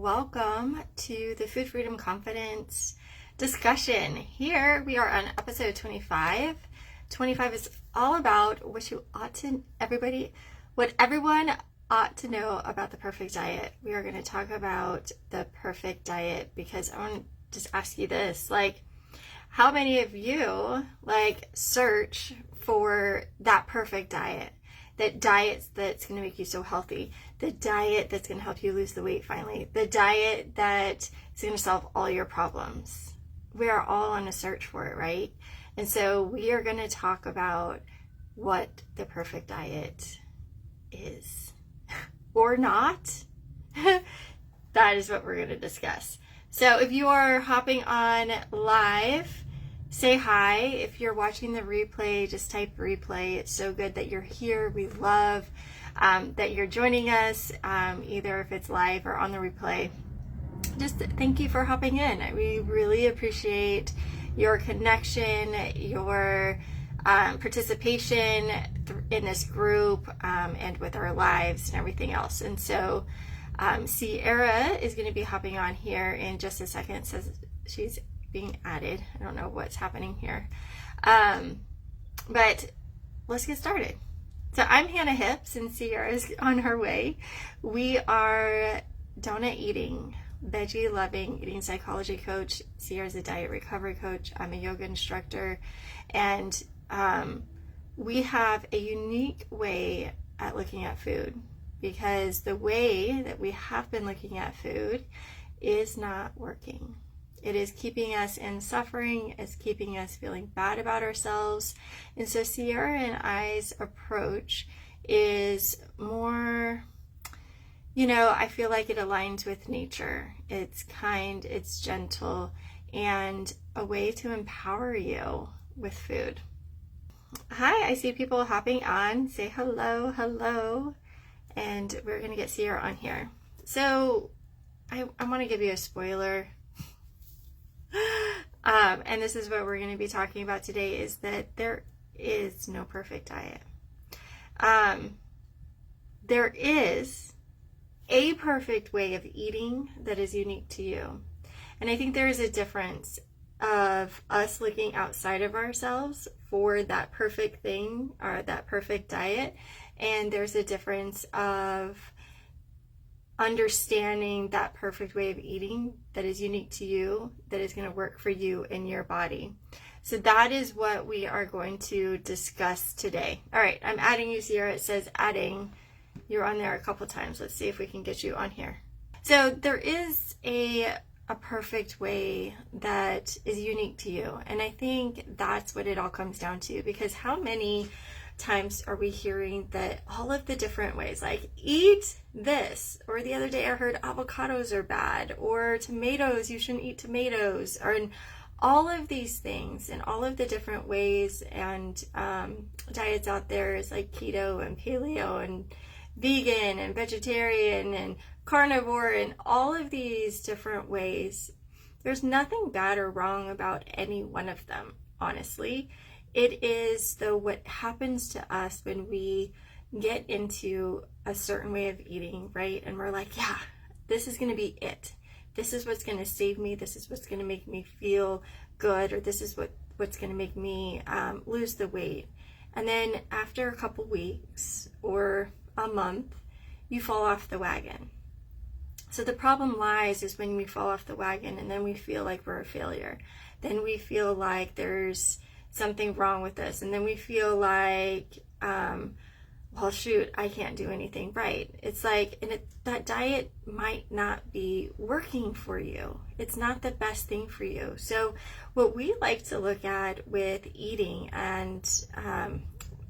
welcome to the Food Freedom Confidence discussion. Here we are on episode 25. 25 is all about what everyone ought to know about the perfect diet. We are going to talk about the perfect diet because I want to just ask you this, how many of you search for that perfect diet? That diet that's going to make you so healthy, the diet that's going to help you lose the weight finally, the diet that is going to solve all your problems. We are all on a search for it, right? And so we are going to talk about what the perfect diet is or not. That is what we're going to discuss. So if you are hopping on live, say hi. If you're watching the replay, just type replay. It's so good that you're here. We love that you're joining us, either if it's live or on the replay. Just thank you for hopping in. We really appreciate your connection, your participation in this group, and with our lives and everything else. And so Sierra is going to be hopping on here in just a second. It says she's being added. I don't know what's happening here. But let's get started. So I'm Hannah Hips and Sierra's on her way. We are donut eating, veggie loving eating psychology coach. Sierra's a diet recovery coach. I'm a yoga instructor. And we have a unique way at looking at food because the way that we have been looking at food is not working. It is keeping us in suffering, it's keeping us feeling bad about ourselves. And so Sierra and I's approach is more, I feel like it aligns with nature. It's kind, it's gentle, and a way to empower you with food. Hi, I see people hopping on. Say hello, hello. And we're going to get Sierra on here. So I want to give you a spoiler. And this is what we're going to be talking about today, is that there is no perfect diet. There is a perfect way of eating that is unique to you. And I think there is a difference of us looking outside of ourselves for that perfect thing or that perfect diet. And there's a difference of understanding that perfect way of eating that is unique to you, that is going to work for you and your body. So that is what we are going to discuss today. All right, I'm adding you, Sierra. It says adding. You're on there a couple times. Let's see if we can get you on here. So there is a perfect way that is unique to you. And I think that's what it all comes down to, because how many times are we hearing that all of the different ways, like eat this, or the other day I heard avocados are bad, or tomatoes, you shouldn't eat tomatoes, or in all of these things and all of the different ways and diets out there is like keto and paleo and vegan and vegetarian and carnivore and all of these different ways. There's nothing bad or wrong about any one of them, honestly. It is though what happens to us when we get into a certain way of eating, right? And we're like, yeah, this is going to be it. This is what's going to save me. This is what's going to make me feel good, or this is what's going to make me lose the weight. And then after a couple weeks or a month, you fall off the wagon. So the problem lies is when we fall off the wagon and then we feel like we're a failure. Then we feel like there's something wrong with us, and then we feel like well, shoot, I can't do anything right. It's like, and that diet might not be working for you. It's not the best thing for you. So what we like to look at with eating, and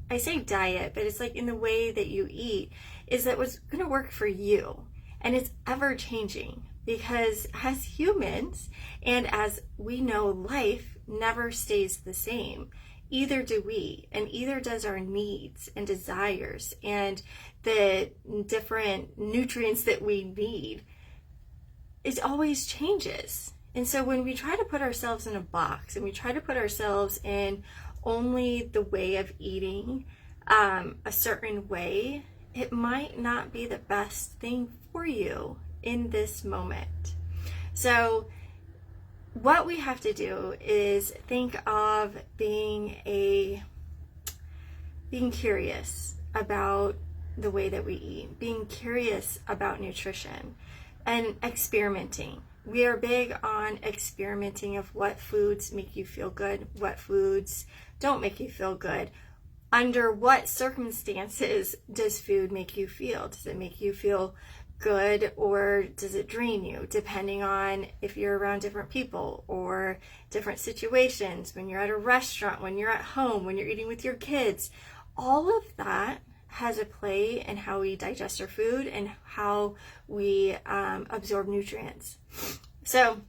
I say diet, but it's like in the way that you eat, is that what's going to work for you. And it's ever changing, because as humans, and as we know, life never stays the same. Either do we, and either does our needs and desires and the different nutrients that we need. It always changes. And so when we try to put ourselves in a box and we try to put ourselves in only the way of eating a certain way, it might not be the best thing for you in this moment. So what we have to do is think of being curious about the way that we eat, being curious about nutrition, and experimenting. We are big on experimenting of what foods make you feel good, what foods don't make you feel good. Under what circumstances does food make you feel? Does it make you feel good, or does it drain you, depending on if you're around different people or different situations, when you're at a restaurant, when you're at home, when you're eating with your kids. All of that has a play in how we digest our food and how we absorb nutrients. So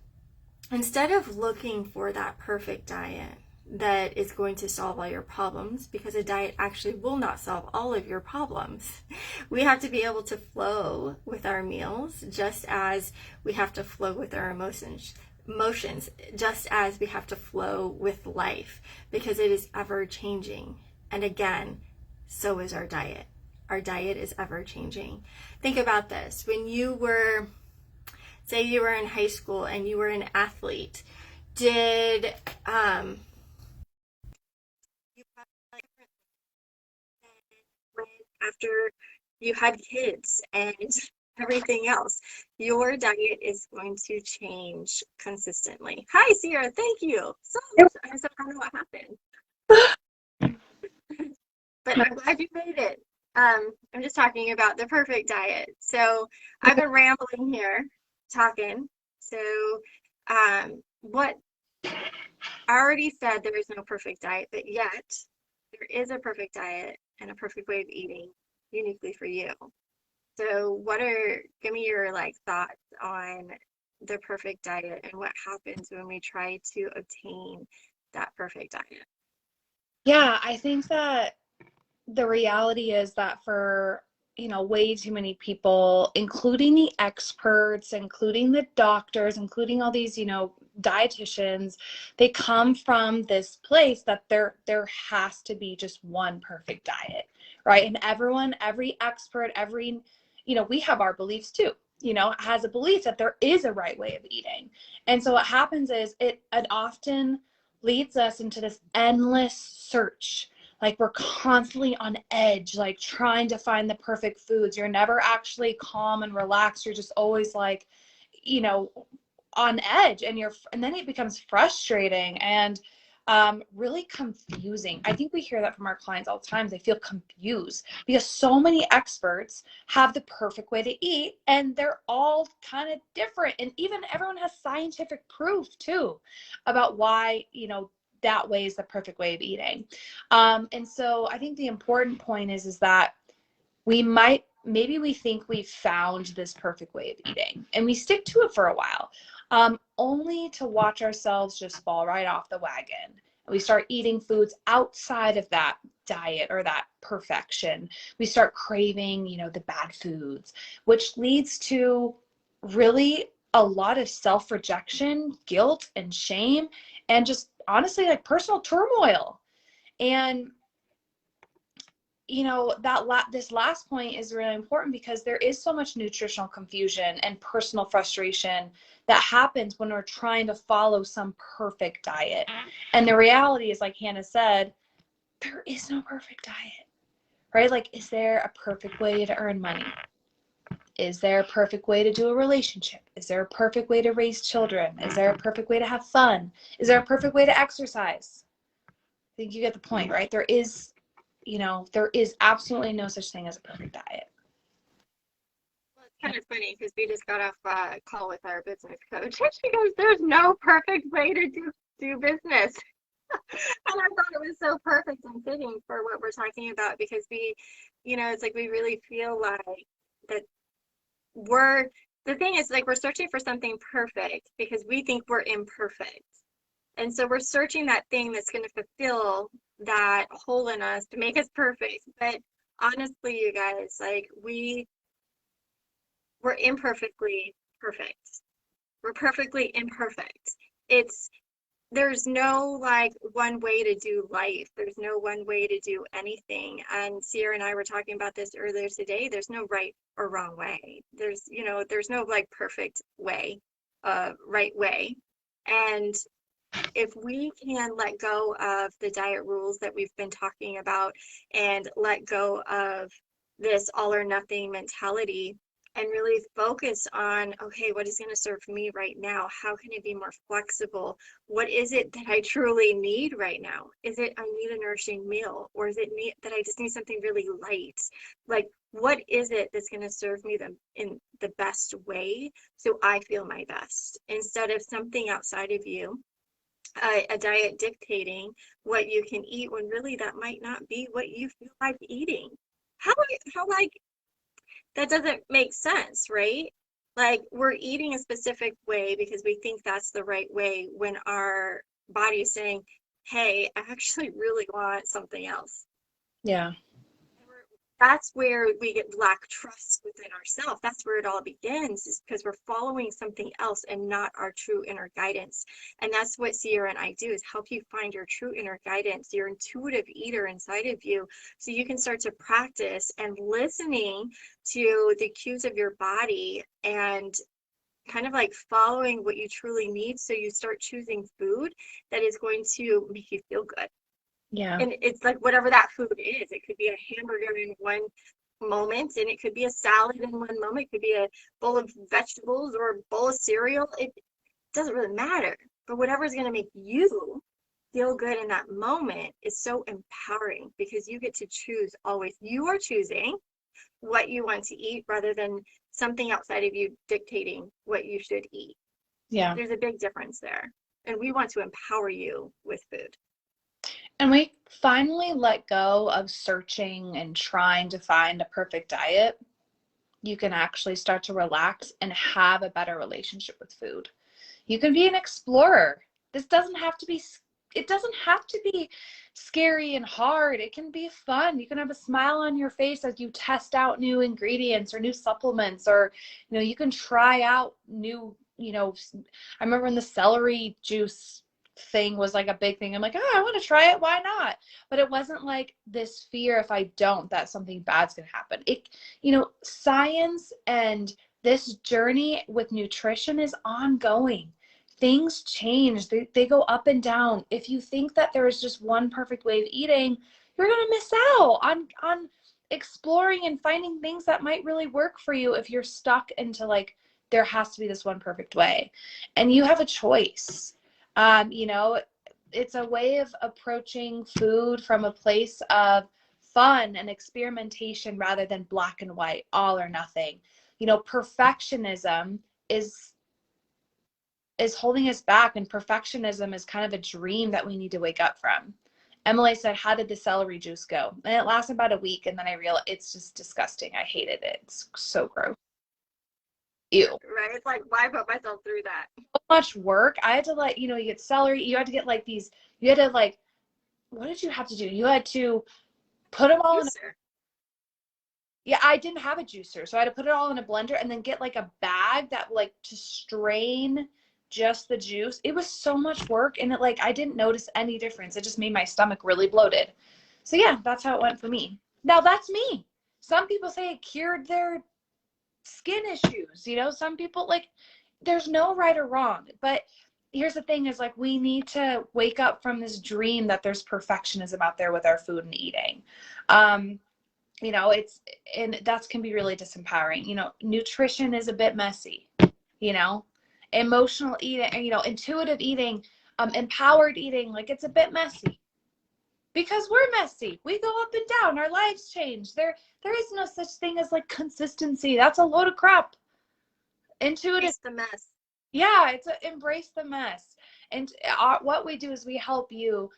instead of looking for that perfect diet that is going to solve all your problems, because a diet actually will not solve all of your problems, we have to be able to flow with our meals, just as we have to flow with our emotions, just as we have to flow with life, because it is ever changing. And again, so is our diet. Our diet is ever changing. Think about this. When you were, say you were in high school and you were an athlete, did you have after you had kids and everything else? Your diet is going to change consistently. Hi, Sierra. Thank you. So I don't know what happened. But I'm glad you made it. I'm just talking about the perfect diet. So I've been rambling here, talking. So what I already said, there is no perfect diet, but yet there is a perfect diet and a perfect way of eating uniquely for you. So give me your thoughts on the perfect diet and what happens when we try to obtain that perfect diet. Yeah, I think that the reality is that for, way too many people, including the experts, including the doctors, including all these, dietitians, they come from this place that there has to be just one perfect diet, right? And every expert, we have our beliefs too, has a belief that there is a right way of eating. And so what happens is it often leads us into this endless search. We're constantly on edge, trying to find the perfect foods. You're never actually calm and relaxed. You're just always on edge, and then it becomes frustrating and really confusing. I think we hear that from our clients all the time. They feel confused because so many experts have the perfect way to eat, and they're all kind of different. And even everyone has scientific proof too about why, that way is the perfect way of eating. And so I think the important point is that maybe we think we've found this perfect way of eating and we stick to it for a while, only to watch ourselves just fall right off the wagon. And we start eating foods outside of that diet or that perfection. We start craving, the bad foods, which leads to really a lot of self-rejection, guilt, and shame, and just honestly personal turmoil. And this last point is really important because there is so much nutritional confusion and personal frustration that happens when we're trying to follow some perfect diet. And the reality is, like Hannah said, there is no perfect diet, right? Is there a perfect way to earn money? Is there a perfect way to do a relationship? Is there a perfect way to raise children? Is there a perfect way to have fun? Is there a perfect way to exercise? I think you get the point, right? There is absolutely no such thing as a perfect diet. Well, it's kind of funny because we just got off a call with our business coach, and she goes, "There's no perfect way to do business." And I thought it was so perfect and fitting for what we're talking about, because it's we really feel like that the thing is, we're searching for something perfect because we think we're imperfect. And so we're searching that thing that's going to fulfill that hole in us to make us perfect. But honestly, you guys, we're imperfectly perfect. We're perfectly imperfect. It's there's no like one way to do life. There's no one way to do anything. And Sierra and I were talking about this earlier today. There's no right or wrong way. There's no like perfect way, right way. And if we can let go of the diet rules that we've been talking about and let go of this all or nothing mentality and really focus on, okay, what is going to serve me right now? How can I be more flexible? What is it that I truly need right now? Is it I need a nourishing meal, or is it that I just need something really light? Like, what is it that's going to serve me in the best way so I feel my best instead of something outside of you, a diet dictating what you can eat when really that might not be what you feel like eating. How like that doesn't make sense, right? Like we're eating a specific way because we think that's the right way when our body is saying, hey, I actually really want something else. Yeah. That's where we get lack trust within ourselves. That's where it all begins, is because we're following something else and not our true inner guidance. And that's what Sierra and I do, is help you find your true inner guidance, your intuitive eater inside of you, so you can start to practice and listening to the cues of your body and kind of like following what you truly need, so you start choosing food that is going to make you feel good. Yeah. And it's like whatever that food is. It could be a hamburger in one moment, and it could be a salad in one moment. It could be a bowl of vegetables or a bowl of cereal. It doesn't really matter. But whatever is going to make you feel good in that moment is so empowering, because you get to choose always. You are choosing what you want to eat rather than something outside of you dictating what you should eat. Yeah. There's a big difference there. And we want to empower you with food. And we finally let go of searching and trying to find a perfect diet. You can actually start to relax and have a better relationship with food. You can be an explorer. This doesn't have to be, it doesn't have to be scary and hard. It can be fun. You can have a smile on your face as you test out new ingredients or new supplements, or, you can try out new, I remember when the celery juice thing was like a big thing. I'm like, oh, I want to try it. Why not? But it wasn't like this fear, if I don't, that something bad's going to happen. Science and this journey with nutrition is ongoing. Things change. They go up and down. If you think that there is just one perfect way of eating, you're going to miss out on exploring and finding things that might really work for you if you're stuck into like, there has to be this one perfect way. And you have a choice. It's a way of approaching food from a place of fun and experimentation rather than black and white, all or nothing. Perfectionism is holding us back, and perfectionism is kind of a dream that we need to wake up from. Emily said, how did the celery juice go? And it lasted about a week, and then I realized it's just disgusting. I hated it. It's so gross. Ew. Right? It's like, why put myself through that? So much work. I had to you get celery. You had to get like these, you had to what did you have to do? You had to put them all in. Yeah, I didn't have a juicer, so I had to put it all in a blender and then get like a bag that to strain just the juice. It was so much work, and I didn't notice any difference. It just made my stomach really bloated. So yeah, that's how it went for me. Now that's me. Some people say it cured their skin issues. Some people there's no right or wrong. But here's the thing is we need to wake up from this dream that there's perfectionism out there with our food and eating. And that can be really disempowering. Nutrition is a bit messy, emotional eating, intuitive eating, empowered eating, it's a bit messy because we're messy. We go up and down. Our lives change. There is no such thing as consistency. That's a load of crap. Intuitive. Embrace the mess. Yeah, embrace the mess. And what we do is we help you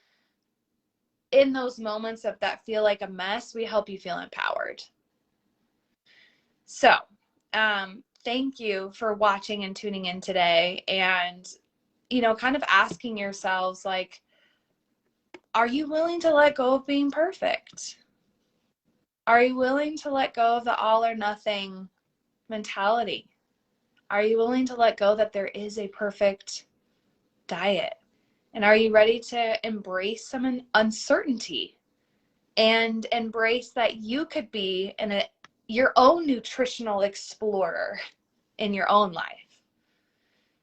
in those moments of that feel like a mess. We help you feel empowered. So, thank you for watching and tuning in today, and, kind of asking yourselves, are you willing to let go of being perfect? Are you willing to let go of the all or nothing mentality? Are you willing to let go that there is a perfect diet? And are you ready to embrace some uncertainty and embrace that you could be your own nutritional explorer in your own life?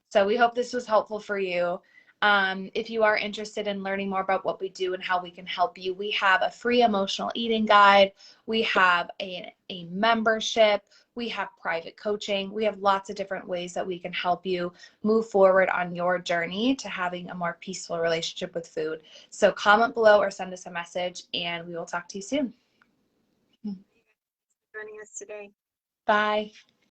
So we hope this was helpful for you. If you are interested in learning more about what we do and how we can help you, we have a free emotional eating guide. We have a membership. We have private coaching. We have lots of different ways that we can help you move forward on your journey to having a more peaceful relationship with food. So comment below or send us a message, and we will talk to you soon. Joining us today. Bye.